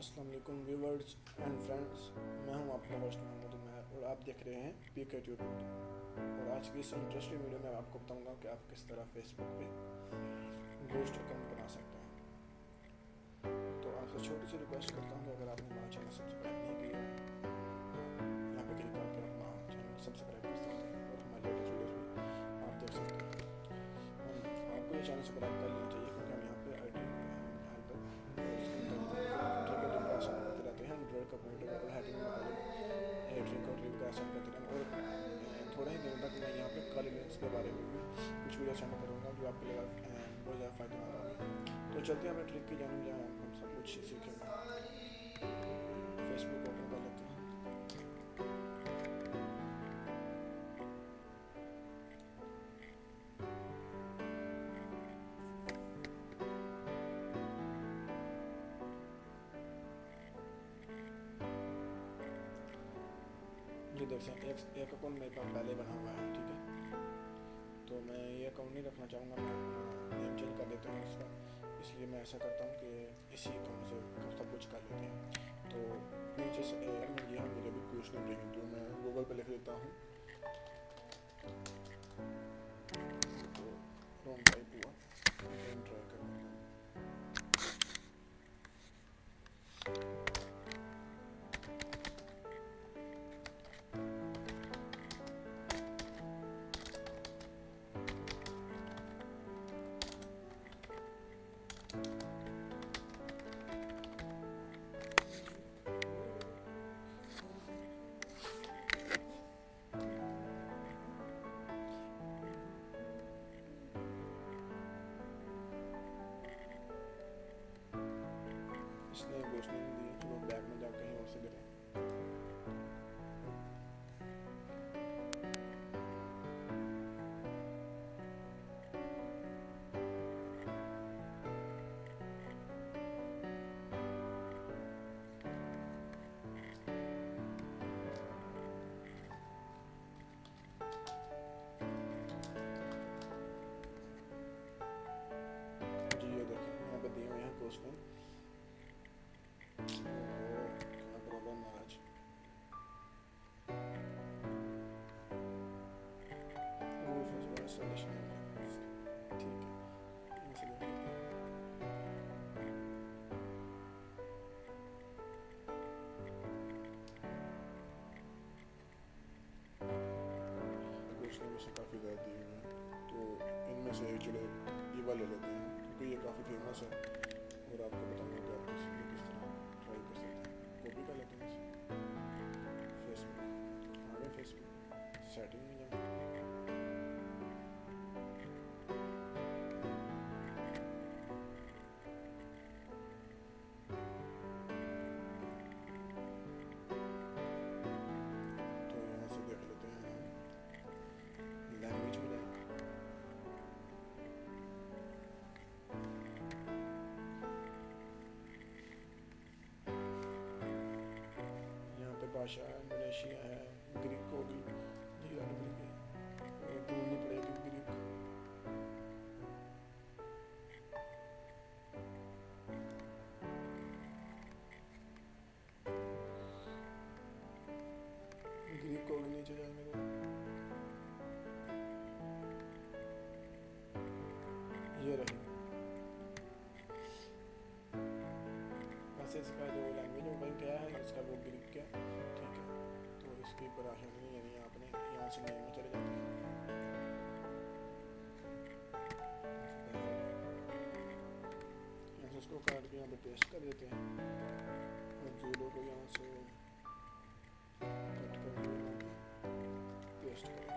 अस्सलाम वालेकुम viewers and friends, मैं हूं आपका होस्ट मोहम्मद उमर और आप देख रहे हैं पीके ट्यूटोरियल। और आज की इस इंटरेस्टिंग वीडियो में आपको बताऊंगा कि आप किस तरह फेसबुक पे घोस्ट अकाउंट बना सकते हैं। तो आपसे छोटी सी रिक्वेस्ट करता हूं कि अगर आपने हमारा चैनल सब्सक्राइब नहीं किया यहाँ पे क्लिक करके अपना चैनल सब्सक्राइब कर सकते हैं और हमारे लेटेस्ट वीडियोस भी आप देख सकते हैं। आपको ये चैनल सब्सक्राइब कर लेना चाहिए क्योंकि हम यहाँ पे आई टी कंप्यूटर और हैकिंग में हैकिंग और रिव्यू का सेंड करते रहेंगे। और थोड़े ही दिनों तक मैं यहाँ पे कॉल लिंक्स के बारे में भी कुछ वीडियो सेंड करूँगा जो आपके लिए बहुत ज़्यादा फायदेमंद होंगे। तो चलते हैं अपने ट्रिक की जानब जहाँ हम सब कुछ सीखेंगे। फेसबुक ओपन कर लेते हैं। ये देख सकते हैं एक अकाउंट मेरे पास पहले बना हुआ है, ठीक है। तो मैं ये अकाउंट नहीं रखना चाहूँगा, मैं अपना नेम चेंज कर देता हूँ उसका। इसलिए मैं ऐसा करता हूँ कि इसी अकाउंट से सब कुछ कर लेते हैं। तो नीचे से ये मुझे भी पूछने पड़ेंगे तो मैं गूगल पे लिख देता हूँ। तो रॉन्ग टाइप हुआ, ट्राई करना। इसने घोषणा नहीं दी, चलो बैग में जाकर कहीं और से करें। जी ये देखें यहाँ पे दिए हुए हैं घोषणा। क्या प्रॉब्लम है आज? ठीक है, घोषणा में से काफ़ी ज़्यादा दिए हुए हैं, तो इनमें से चलो ये वाले लेते हैं क्योंकि ये काफ़ी फेमस है और आपको बताऊंगा कि आप किस तरह ट्राई कर सकते हैं। कॉपी कर लेते हैं इसे। फेसबुक आ गए, फेसबुक सेटिंग में जाए। तो यहाँ से देख लेते हैं लैंग्वेज में जाए। भाषा इंडोनेशिया है, ग्रीक होगी, जी अरबिक है और ढूंढनी पड़ेगी ग्रीक। ग्रीक होगी, नीचे जाएंगे तो ये रही। वैसे इसका जो लैंग्वेज ओपन किया है इसका वो ग्रीक क्या, ठीक है। तो इसके ऊपर आशा नहीं, यानी आपने यहाँ से नेम में चले जाते हैं। यहाँ से इसको काट के यहाँ पे पेस्ट कर देते हैं और जूडो को यहाँ से कट करके यहाँ पे पेस्ट करें।